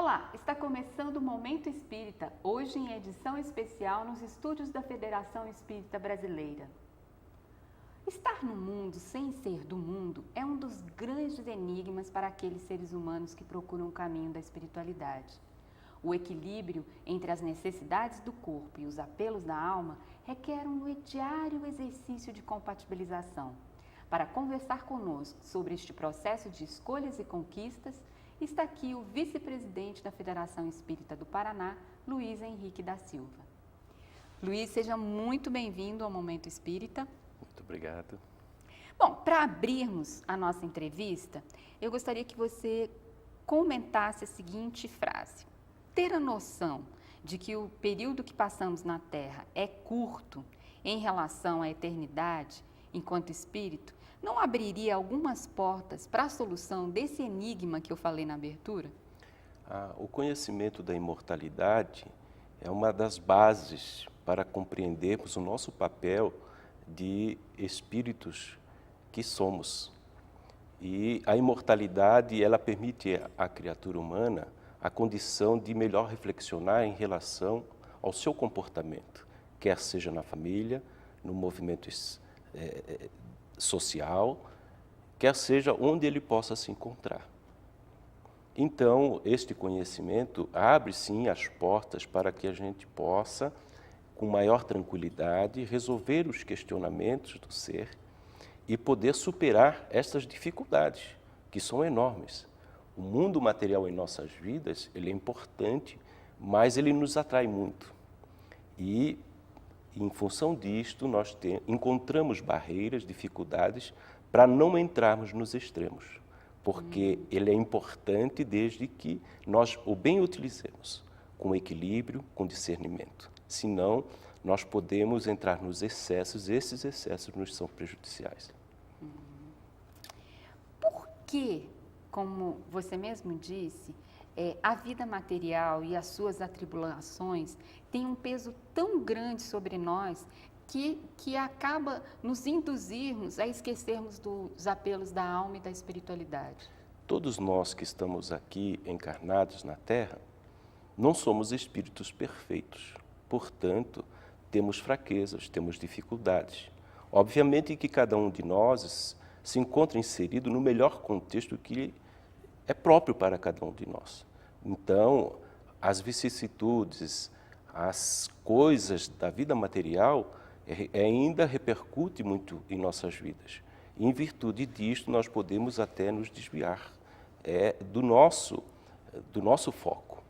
Olá, está começando o Momento Espírita, hoje em edição especial nos estúdios da Federação Espírita Brasileira. Estar no mundo sem ser do mundo é um dos grandes enigmas para aqueles seres humanos que procuram o caminho da espiritualidade. O equilíbrio entre as necessidades do corpo e os apelos da alma requer um diário exercício de compatibilização. Para conversar conosco sobre este processo de escolhas e conquistas, está aqui o vice-presidente da Federação Espírita do Paraná, Luiz Henrique da Silva. Luiz, seja muito bem-vindo ao Momento Espírita. Muito obrigado. Bom, para abrirmos a nossa entrevista, eu gostaria que você comentasse a seguinte frase. Ter a noção de que o período que passamos na Terra é curto em relação à eternidade, enquanto espírito, não abriria algumas portas para a solução desse enigma que eu falei na abertura? O conhecimento da imortalidade é uma das bases para compreendermos o nosso papel de espíritos que somos. E a imortalidade, ela permite à criatura humana a condição de melhor reflexionar em relação ao seu comportamento, quer seja na família, no movimento social, quer seja onde ele possa se encontrar. Então, este conhecimento abre, sim, as portas para que a gente possa, com maior tranquilidade, resolver os questionamentos do ser e poder superar essas dificuldades, que são enormes. O mundo material em nossas vidas, ele é importante, mas ele nos atrai muito. E em função disto, nós encontramos barreiras, dificuldades, para não entrarmos nos extremos, porque ele é importante desde que nós o bem utilizemos, com equilíbrio, com discernimento. Senão, nós podemos entrar nos excessos, e esses excessos nos são prejudiciais. Por que, como você mesmo disse, a vida material e as suas atribulações têm um peso tão grande sobre nós que acaba nos induzirmos a esquecermos dos apelos da alma e da espiritualidade? Todos nós que estamos aqui encarnados na Terra, não somos espíritos perfeitos. Portanto, temos fraquezas, temos dificuldades. Obviamente que cada um de nós se encontra inserido no melhor contexto que é próprio para cada um de nós. Então, as vicissitudes, as coisas da vida material ainda repercutem muito em nossas vidas. E, em virtude disto, nós podemos até nos desviar do nosso foco,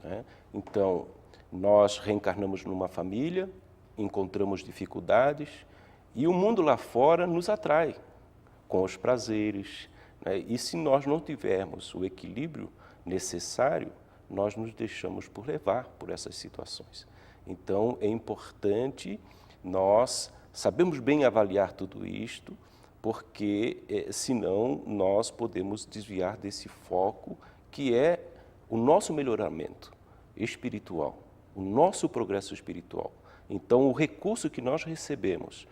né? Então, nós reencarnamos numa família, encontramos dificuldades e o mundo lá fora nos atrai com os prazeres, né? E se nós não tivermos o equilíbrio necessário, nós nos deixamos por levar por essas situações. Então, é importante nós sabermos bem avaliar tudo isto, porque senão nós podemos desviar desse foco que é o nosso melhoramento espiritual, o nosso progresso espiritual. Então, o recurso que nós recebemos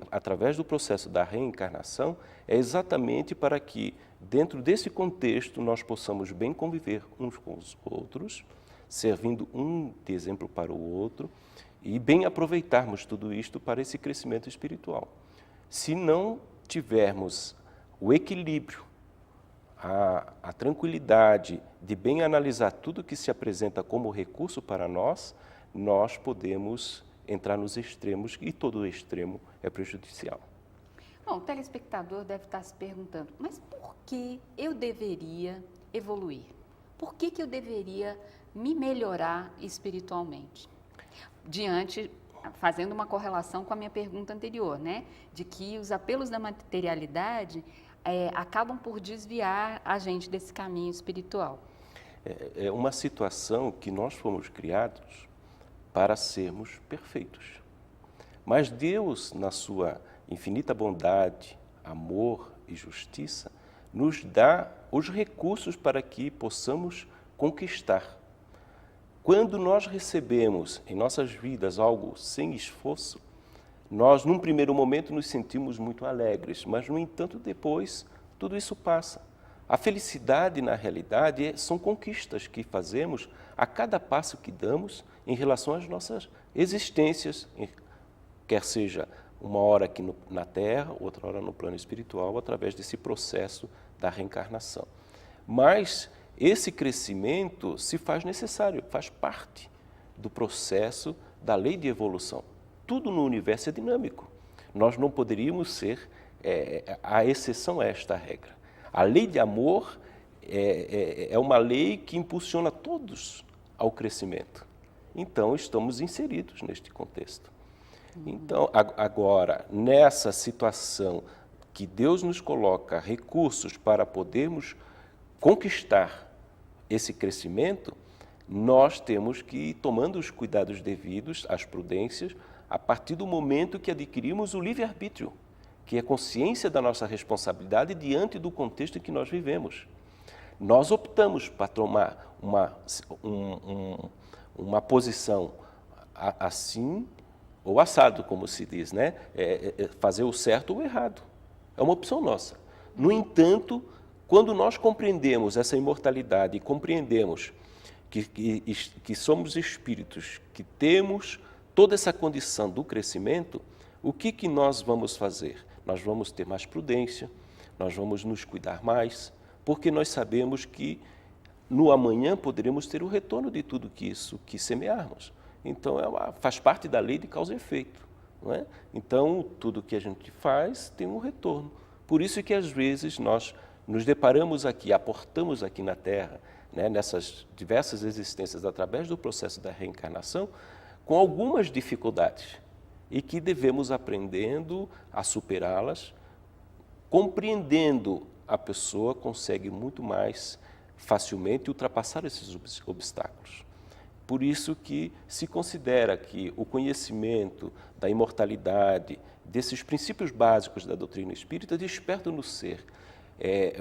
através do processo da reencarnação é exatamente para que, dentro desse contexto, nós possamos bem conviver uns com os outros, servindo um de exemplo para o outro e bem aproveitarmos tudo isto para esse crescimento espiritual. Se não tivermos o equilíbrio, a tranquilidade de bem analisar tudo que se apresenta como recurso para nós, nós podemos entrar nos extremos e todo extremo é prejudicial. Bom, o telespectador deve estar se perguntando, mas por que eu deveria evoluir? Por que eu deveria me melhorar espiritualmente? Fazendo uma correlação com a minha pergunta anterior, né? De que os apelos da materialidade acabam por desviar a gente desse caminho espiritual. É uma situação que nós fomos criados para sermos perfeitos. Mas Deus, na sua infinita bondade, amor e justiça, nos dá os recursos para que possamos conquistar. Quando nós recebemos em nossas vidas algo sem esforço, nós, num primeiro momento, nos sentimos muito alegres, mas, no entanto, depois, tudo isso passa. A felicidade, na realidade, são conquistas que fazemos a cada passo que damos em relação às nossas existências, quer seja uma hora aqui na Terra, outra hora no plano espiritual, através desse processo da reencarnação. Mas esse crescimento se faz necessário, faz parte do processo da lei de evolução. Tudo no universo é dinâmico. Nós não poderíamos ser a exceção a esta regra. A lei de amor é uma lei que impulsiona todos ao crescimento. Então, estamos inseridos neste contexto. Então, agora, nessa situação que Deus nos coloca recursos para podermos conquistar esse crescimento, nós temos que ir tomando os cuidados devidos, as prudências, a partir do momento que adquirimos o livre-arbítrio, que é a consciência da nossa responsabilidade diante do contexto em que nós vivemos. Nós optamos para tomar uma posição assim ou assado, como se diz, né? Fazer o certo ou o errado. É uma opção nossa. No entanto, quando nós compreendemos essa imortalidade e compreendemos que somos espíritos, que temos toda essa condição do crescimento, o que nós vamos fazer? Nós vamos ter mais prudência, nós vamos nos cuidar mais, porque nós sabemos que no amanhã poderemos ter o retorno de tudo que semearmos. Então, faz parte da lei de causa e efeito. Não é? Então, tudo que a gente faz tem um retorno. Por isso que, às vezes, nós nos deparamos aqui, aportamos aqui na Terra, né, nessas diversas existências, através do processo da reencarnação, com algumas dificuldades e que devemos aprendendo a superá-las, compreendendo a pessoa consegue muito mais facilmente ultrapassar esses obstáculos. Por isso que se considera que o conhecimento da imortalidade, desses princípios básicos da doutrina espírita, desperta no ser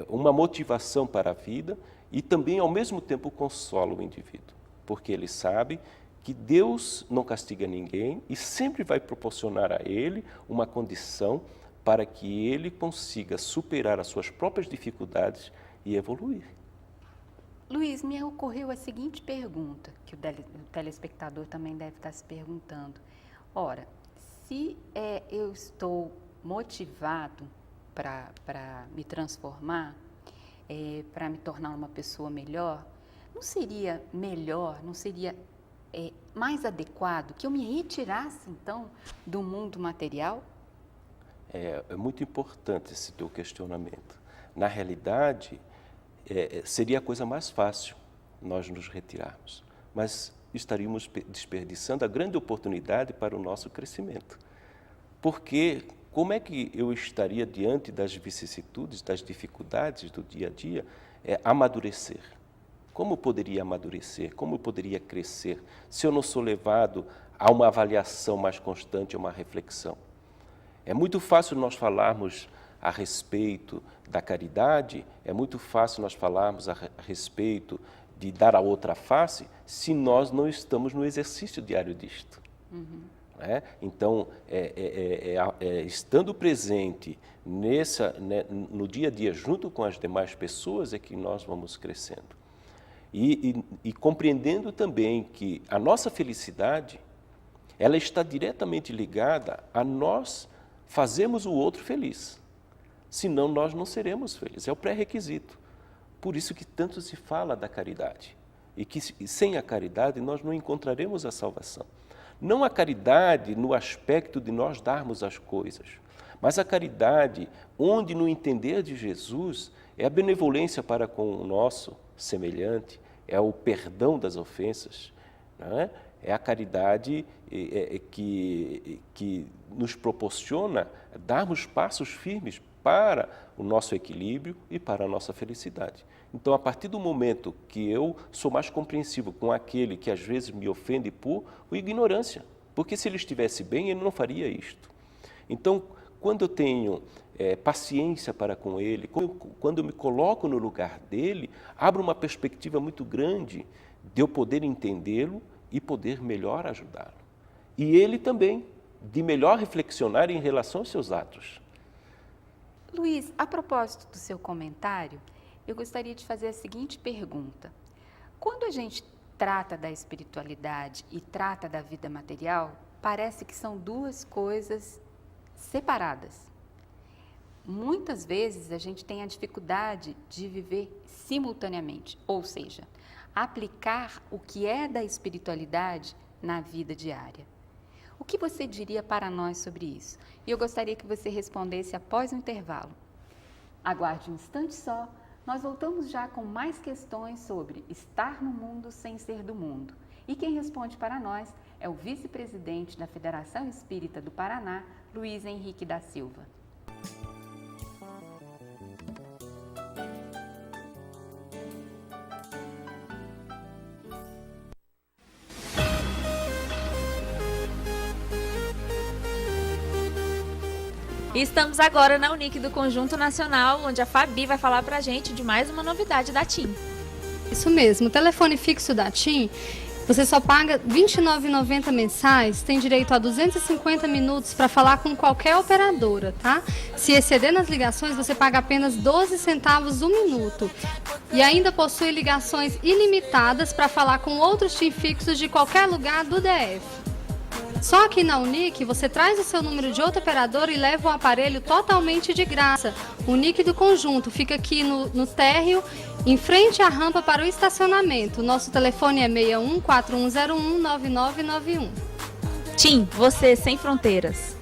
uma motivação para a vida e também, ao mesmo tempo, consola o indivíduo, porque ele sabe que Deus não castiga ninguém e sempre vai proporcionar a ele uma condição para que ele consiga superar as suas próprias dificuldades e evoluir. Luiz, me ocorreu a seguinte pergunta, que o telespectador também deve estar se perguntando. Ora, se eu estou motivado para me transformar, para me tornar uma pessoa melhor, não seria melhor, não seria mais adequado que eu me retirasse, então, do mundo material? É muito importante esse teu questionamento. Na realidade, seria a coisa mais fácil nós nos retirarmos, mas estaríamos desperdiçando a grande oportunidade para o nosso crescimento. Porque como é que eu estaria diante das vicissitudes, das dificuldades do dia a dia, amadurecer? Como eu poderia amadurecer? Como eu poderia crescer se eu não sou levado a uma avaliação mais constante, a uma reflexão? É muito fácil nós falarmos a respeito da caridade, é muito fácil nós falarmos a respeito de dar a outra face, se nós não estamos no exercício diário disto. Uhum. Então, estando presente no dia a dia, junto com as demais pessoas, é que nós vamos crescendo. E compreendendo também que a nossa felicidade, ela está diretamente ligada a nós fazermos o outro feliz. Senão nós não seremos felizes, é o pré-requisito. Por isso que tanto se fala da caridade. E que sem a caridade nós não encontraremos a salvação. Não a caridade no aspecto de nós darmos as coisas, mas a caridade onde no entender de Jesus é a benevolência para com o nosso semelhante, é o perdão das ofensas, não é? É a caridade que nos proporciona darmos passos firmes para o nosso equilíbrio e para a nossa felicidade. Então, a partir do momento que eu sou mais compreensivo com aquele que às vezes me ofende por ignorância, porque se ele estivesse bem, ele não faria isto. Então, quando eu tenho paciência para com ele, quando eu me coloco no lugar dele, abre uma perspectiva muito grande de eu poder entendê-lo e poder melhor ajudá-lo. E ele também, de melhor reflexionar em relação aos seus atos. Luiz, a propósito do seu comentário, eu gostaria de fazer a seguinte pergunta. Quando a gente trata da espiritualidade e trata da vida material, parece que são duas coisas separadas. Muitas vezes a gente tem a dificuldade de viver simultaneamente, ou seja, aplicar o que é da espiritualidade na vida diária. O que você diria para nós sobre isso? E eu gostaria que você respondesse após o intervalo. Aguarde um instante só, nós voltamos já com mais questões sobre estar no mundo sem ser do mundo. E quem responde para nós é o vice-presidente da Federação Espírita do Paraná, Luiz Henrique da Silva. E estamos agora na Unic do Conjunto Nacional, onde a Fabi vai falar pra gente de mais uma novidade da TIM. Isso mesmo, o telefone fixo da TIM, você só paga R$ 29,90 mensais, tem direito a 250 minutos para falar com qualquer operadora, tá? Se exceder nas ligações, você paga apenas 12 centavos o minuto. E ainda possui ligações ilimitadas para falar com outros TIM fixos de qualquer lugar do DF. Só aqui na Unic, você traz o seu número de outro operador e leva o aparelho totalmente de graça. O Unic do Conjunto fica aqui no térreo, em frente à rampa para o estacionamento. Nosso telefone é 61 4101 9991. TIM, você sem fronteiras.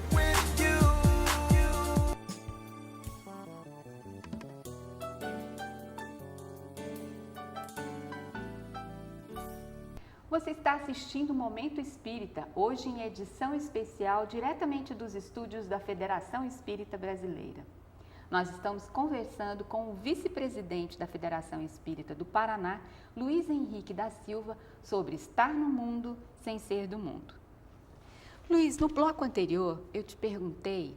Você está assistindo o Momento Espírita, hoje em edição especial, diretamente dos estúdios da Federação Espírita Brasileira. Nós estamos conversando com o vice-presidente da Federação Espírita do Paraná, Luiz Henrique da Silva, sobre estar no mundo sem ser do mundo. Luiz, no bloco anterior eu te perguntei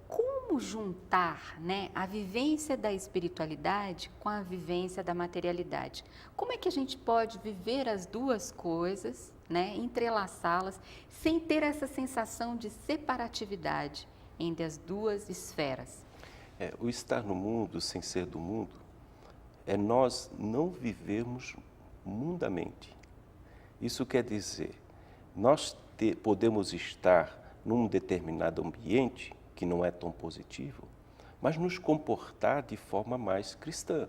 como juntar, a vivência da espiritualidade com a vivência da materialidade. Como é que a gente pode viver as duas coisas, entrelaçá-las, sem ter essa sensação de separatividade entre as duas esferas? O estar no mundo sem ser do mundo é nós não vivermos mundamente. Isso quer dizer, nós podemos estar num determinado ambiente que não é tão positivo, mas nos comportar de forma mais cristã,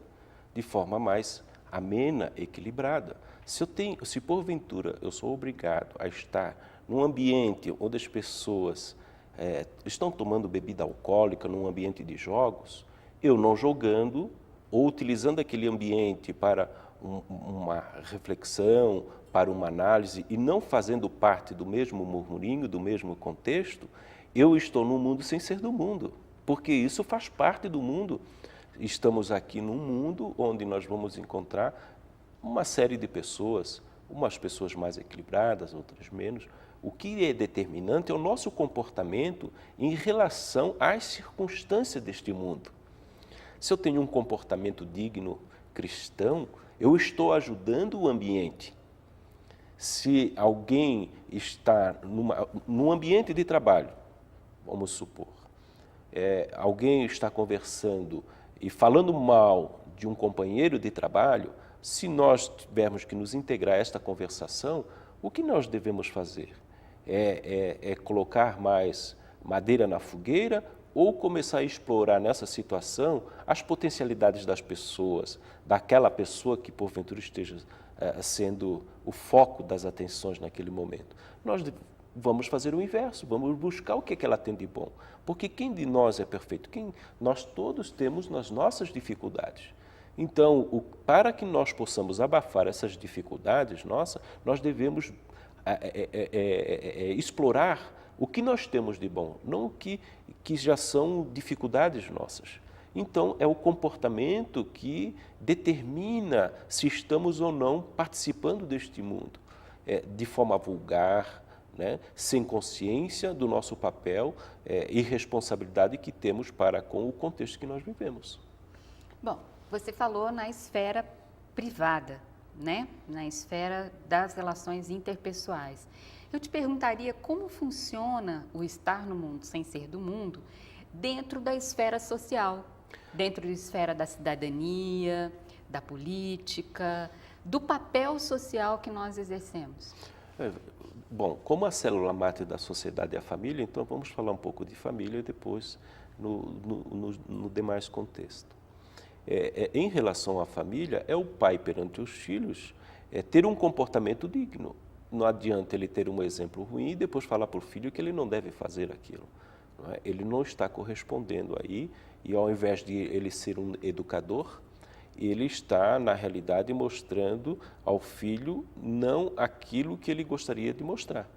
de forma mais amena, equilibrada. Se porventura eu sou obrigado a estar num ambiente onde as pessoas estão tomando bebida alcoólica, num ambiente de jogos, eu não jogando ou utilizando aquele ambiente para uma reflexão, para uma análise e não fazendo parte do mesmo murmurinho, do mesmo contexto, eu estou no mundo sem ser do mundo, porque isso faz parte do mundo. Estamos aqui num mundo onde nós vamos encontrar uma série de pessoas, umas pessoas mais equilibradas, outras menos. O que é determinante é o nosso comportamento em relação às circunstâncias deste mundo. Se eu tenho um comportamento digno cristão, eu estou ajudando o ambiente. Se alguém está num ambiente de trabalho, vamos supor, alguém está conversando e falando mal de um companheiro de trabalho, se nós tivermos que nos integrar a esta conversação, o que nós devemos fazer? É colocar mais madeira na fogueira ou começar a explorar nessa situação as potencialidades das pessoas, daquela pessoa que porventura esteja sendo o foco das atenções naquele momento? Nós vamos fazer o inverso, vamos buscar o que ela tem de bom. Porque quem de nós é perfeito? Nós todos temos nas nossas dificuldades. Então, para que nós possamos abafar essas dificuldades nossas, nós devemos explorar o que nós temos de bom, não o que já são dificuldades nossas. Então, é o comportamento que determina se estamos ou não participando deste mundo, de forma vulgar, sem consciência do nosso papel e responsabilidade que temos para com o contexto que nós vivemos. Bom, você falou na esfera privada, na esfera das relações interpessoais. Eu te perguntaria como funciona o estar no mundo sem ser do mundo dentro da esfera social, dentro da esfera da cidadania, da política, do papel social que nós exercemos? Bom, como a célula máter da sociedade é a família, então vamos falar um pouco de família e depois no demais contexto. Em relação à família, é o pai perante os filhos ter um comportamento digno. Não adianta ele ter um exemplo ruim e depois falar para o filho que ele não deve fazer aquilo. Não é? Ele não está correspondendo aí e ao invés de ele ser um educador, ele está, na realidade, mostrando ao filho não aquilo que ele gostaria de mostrar.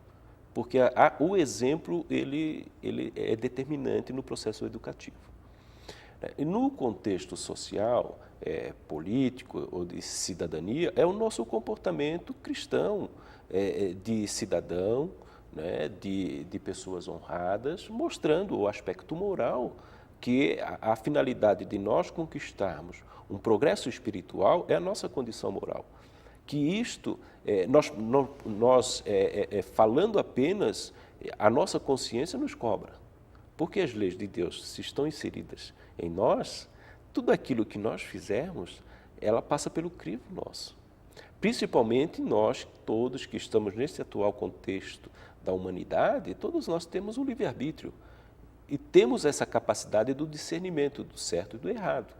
Porque o exemplo ele é determinante no processo educativo. E no contexto social, político ou de cidadania, é o nosso comportamento cristão, de cidadão, né, de pessoas honradas, mostrando o aspecto moral, que a finalidade de nós conquistarmos um progresso espiritual é a nossa condição moral. Que isto, nós falando apenas, a nossa consciência nos cobra. Porque as leis de Deus, se estão inseridas em nós, tudo aquilo que nós fizermos, ela passa pelo crivo nosso. Principalmente nós, todos que estamos nesse atual contexto da humanidade, todos nós temos um livre-arbítrio. E temos essa capacidade do discernimento do certo e do errado.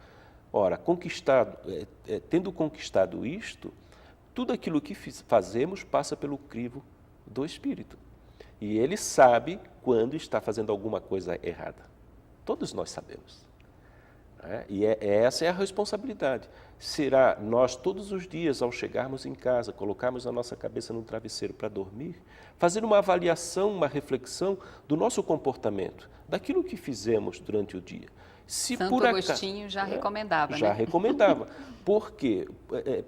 Ora, tendo conquistado isto, tudo aquilo que fazemos passa pelo crivo do Espírito. E ele sabe quando está fazendo alguma coisa errada. Todos nós sabemos. E essa é a responsabilidade. Será nós todos os dias, ao chegarmos em casa, colocarmos a nossa cabeça no travesseiro para dormir, fazer uma avaliação, uma reflexão do nosso comportamento, daquilo que fizemos durante o dia. Se Santo por Agostinho já recomendava, já né? recomendava. Por quê?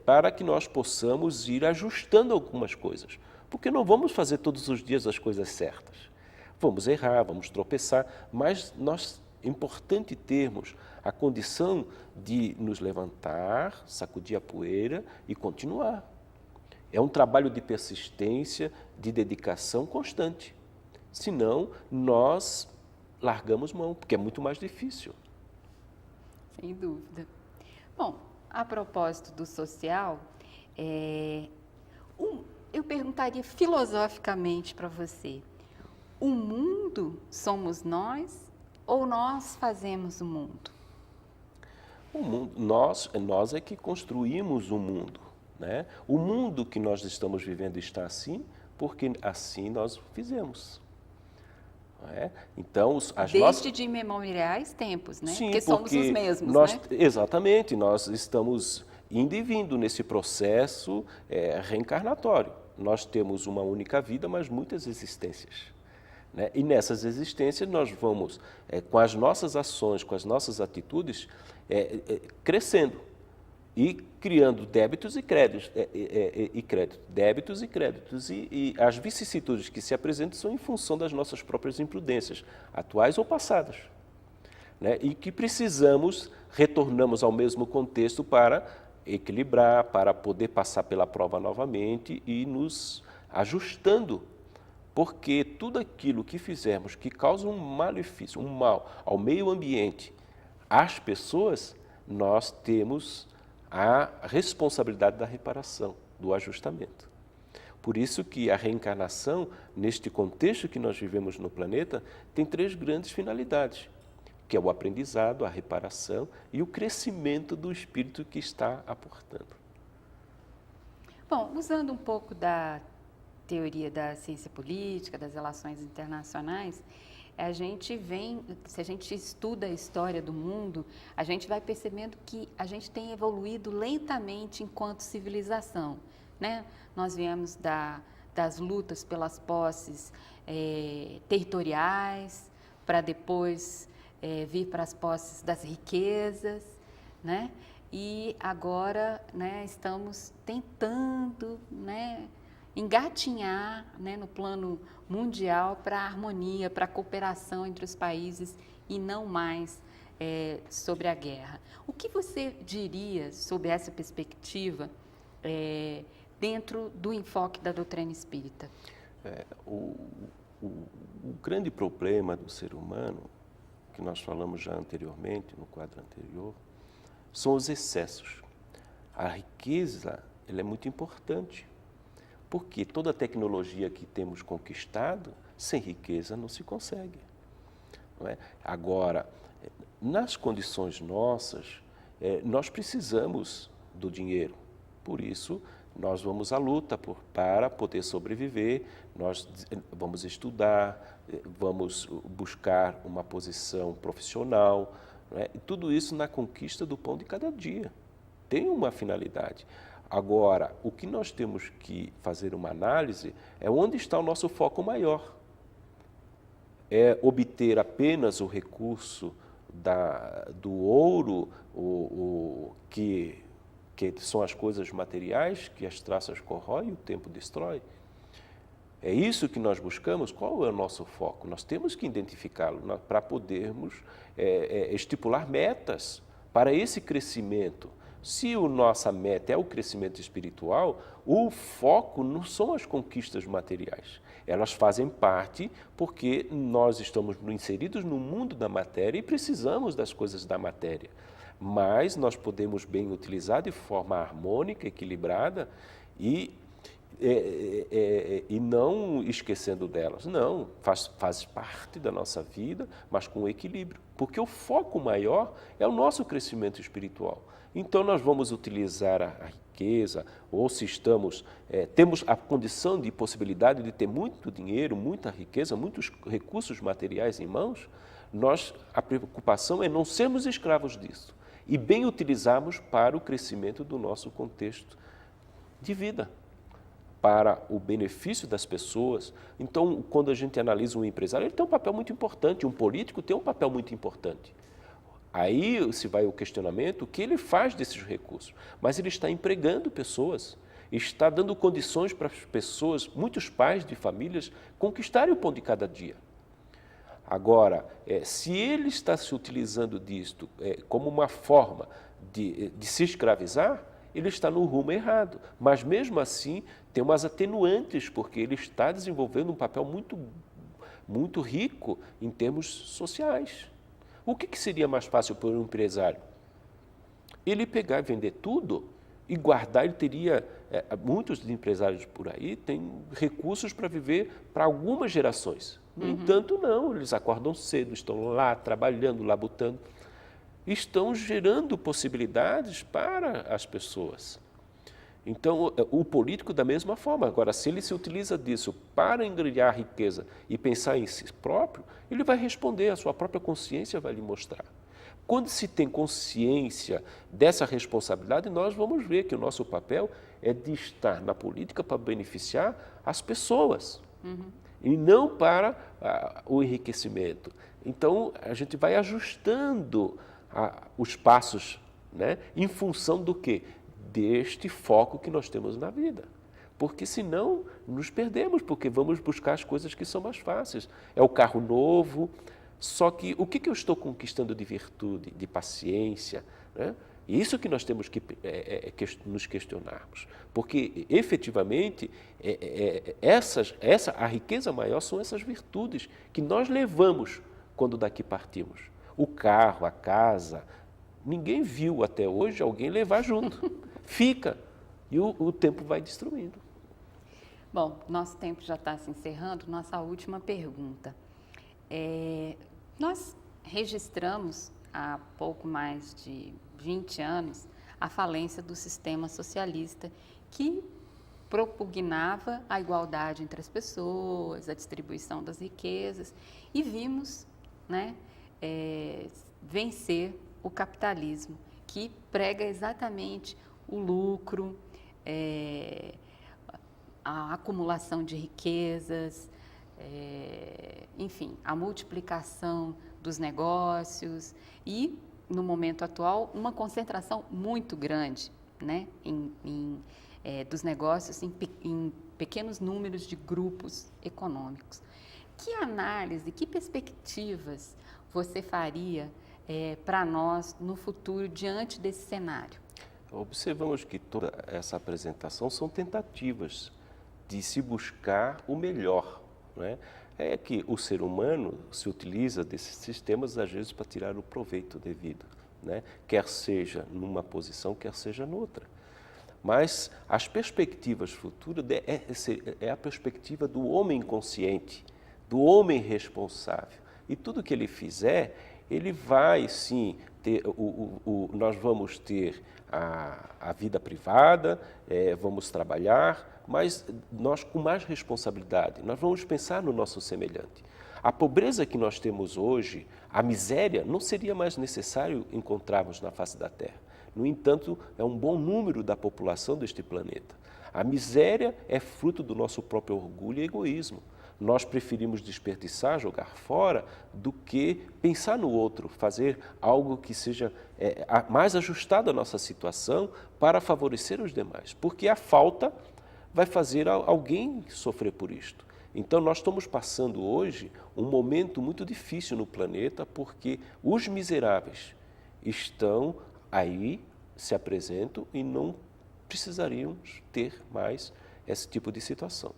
Para que nós possamos ir ajustando algumas coisas. Porque não vamos fazer todos os dias as coisas certas. Vamos errar, vamos tropeçar, mas é importante termos a condição de nos levantar, sacudir a poeira e continuar. É um trabalho de persistência, de dedicação constante. Senão, nós largamos mão, porque é muito mais difícil. Sem dúvida. Bom, a propósito do social, eu perguntaria filosoficamente para você, o mundo somos nós ou nós fazemos o mundo? O mundo, nós é que construímos o mundo, né? O mundo que nós estamos vivendo está assim, porque assim nós fizemos. Não é? Então, Desde de imemoriais tempos, né? Sim, porque somos os mesmos, né? Exatamente, nós estamos indo e vindo nesse processo reencarnatório. Nós temos uma única vida, mas muitas existências. Né? E nessas existências nós vamos, com as nossas ações, com as nossas atitudes, crescendo e criando débitos e créditos, débitos e créditos. E as vicissitudes que se apresentam são em função das nossas próprias imprudências, atuais ou passadas. Né? E que retornamos ao mesmo contexto para equilibrar, para poder passar pela prova novamente e nos ajustando. Porque tudo aquilo que fizermos que causa um malefício, um mal ao meio ambiente, às pessoas, nós temos a responsabilidade da reparação, do ajustamento. Por isso que a reencarnação, neste contexto que nós vivemos no planeta, tem 3 grandes finalidades, que é o aprendizado, a reparação e o crescimento do espírito que está aportando. Bom, usando um pouco da teoria da ciência política, das relações internacionais, se a gente estuda a história do mundo, a gente vai percebendo que a gente tem evoluído lentamente enquanto civilização, né? Nós viemos das lutas pelas posses territoriais, para depois vir para as posses das riquezas, né? E agora, né, estamos tentando, né, engatinhar, né, no plano mundial para a harmonia, para a cooperação entre os países e não mais sobre a guerra. O que você diria sobre essa perspectiva dentro do enfoque da doutrina espírita? O grande problema do ser humano que nós falamos já anteriormente, no quadro anterior, são os excessos. A riqueza, ela é muito importante, porque toda a tecnologia que temos conquistado, sem riqueza não se consegue. Não é? Agora, nas condições nossas, nós precisamos do dinheiro. Por isso, nós vamos à luta para poder sobreviver, nós vamos estudar, vamos buscar uma posição profissional, não é? E tudo isso na conquista do pão de cada dia. Tem uma finalidade. Agora, o que nós temos que fazer uma análise é onde está o nosso foco maior. É obter apenas o recurso do ouro, que são as coisas materiais que as traças corroem e o tempo destrói? É isso que nós buscamos? Qual é o nosso foco? Nós temos que identificá-lo para podermos estipular metas para esse crescimento. Se a nossa meta é o crescimento espiritual, o foco não são as conquistas materiais. Elas fazem parte porque nós estamos inseridos no mundo da matéria e precisamos das coisas da matéria. Mas nós podemos bem utilizar de forma harmônica, equilibrada e não esquecendo delas. Não, faz parte da nossa vida, mas com equilíbrio. Porque o foco maior é o nosso crescimento espiritual. Então, nós vamos utilizar a riqueza, ou se temos a condição de possibilidade de ter muito dinheiro, muita riqueza, muitos recursos materiais em mãos, a preocupação é não sermos escravos disso e bem utilizarmos para o crescimento do nosso contexto de vida, para o benefício das pessoas. Então, quando a gente analisa um empresário, ele tem um papel muito importante, um político tem um papel muito importante. Aí se vai o questionamento, o que ele faz desses recursos? Mas ele está empregando pessoas, está dando condições para as pessoas, muitos pais de famílias, conquistarem o pão de cada dia. Agora, se ele está se utilizando disto como uma forma de se escravizar, ele está no rumo errado. Mas, mesmo assim, tem umas atenuantes, porque ele está desenvolvendo um papel muito, muito rico em termos sociais. O que seria mais fácil para um empresário? Ele pegar e vender tudo e guardar. Ele teria, muitos empresários por aí têm recursos para viver para algumas gerações. No entanto, não, eles acordam cedo, estão lá trabalhando, labutando, estão gerando possibilidades para as pessoas. Então, o político da mesma forma. Agora, se ele se utiliza disso para engrandear a riqueza e pensar em si próprio, ele vai responder, a sua própria consciência vai lhe mostrar. Quando se tem consciência dessa responsabilidade, nós vamos ver que o nosso papel é de estar na política para beneficiar as pessoas, e não para o enriquecimento. Então, a gente vai ajustando os passos, né, em função do quê? Deste foco que nós temos na vida. Porque senão nos perdemos, porque vamos buscar as coisas que são mais fáceis. É o carro novo, só que o que eu estou conquistando de virtude, de paciência, né? Isso que nós temos que nos questionarmos. Porque, efetivamente, a riqueza maior são essas virtudes que nós levamos quando daqui partimos. O carro, a casa, ninguém viu até hoje alguém levar junto. Fica, e o tempo vai destruindo. Bom, nosso tempo já está se encerrando. Nossa última pergunta. Nós registramos há pouco mais de 20 anos a falência do sistema socialista que propugnava a igualdade entre as pessoas, a distribuição das riquezas, e vimos, né, vencer o capitalismo, que prega exatamente o lucro, a acumulação de riquezas, enfim, a multiplicação dos negócios e, no momento atual, uma concentração muito grande, né, dos negócios em pequenos números de grupos econômicos. Que análise, que perspectivas você faria para nós no futuro diante desse cenário? Observamos que toda essa apresentação são tentativas de se buscar o melhor, né? é que o ser humano se utiliza desses sistemas, às vezes, para tirar o proveito devido, né? Quer seja numa posição, quer seja noutra. Mas as perspectivas futuras é a perspectiva do homem consciente, do homem responsável. E tudo que ele fizer, ele vai, sim, ter, nós vamos ter a vida privada, vamos trabalhar, mas nós com mais responsabilidade, nós vamos pensar no nosso semelhante. A pobreza que nós temos hoje, a miséria, não seria mais necessário encontrarmos na face da Terra. No entanto, é um bom número da população deste planeta. A miséria é fruto do nosso próprio orgulho e egoísmo. Nós preferimos desperdiçar, jogar fora, do que pensar no outro, fazer algo que seja mais ajustado à nossa situação para favorecer os demais. Porque a falta vai fazer alguém sofrer por isto. Então, nós estamos passando hoje um momento muito difícil no planeta, porque os miseráveis estão aí, se apresentam e não precisaríamos ter mais esse tipo de situação.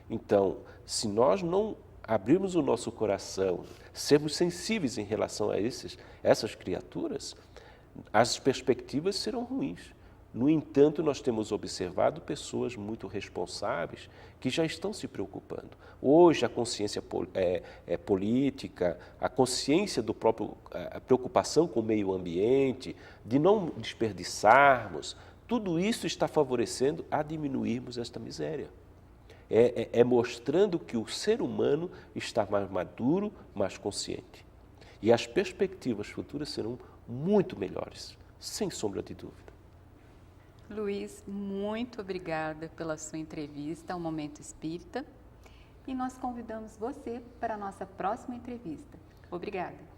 Então, se nós não abrirmos o nosso coração, sermos sensíveis em relação a essas criaturas, as perspectivas serão ruins. No entanto, nós temos observado pessoas muito responsáveis que já estão se preocupando. Hoje, a consciência política, a consciência do próprio, a preocupação com o meio ambiente, de não desperdiçarmos, tudo isso está favorecendo a diminuirmos esta miséria. Mostrando que o ser humano está mais maduro, mais consciente. E as perspectivas futuras serão muito melhores, sem sombra de dúvida. Luiz, muito obrigada pela sua entrevista ao Momento Espírita e nós convidamos você para a nossa próxima entrevista. Obrigada.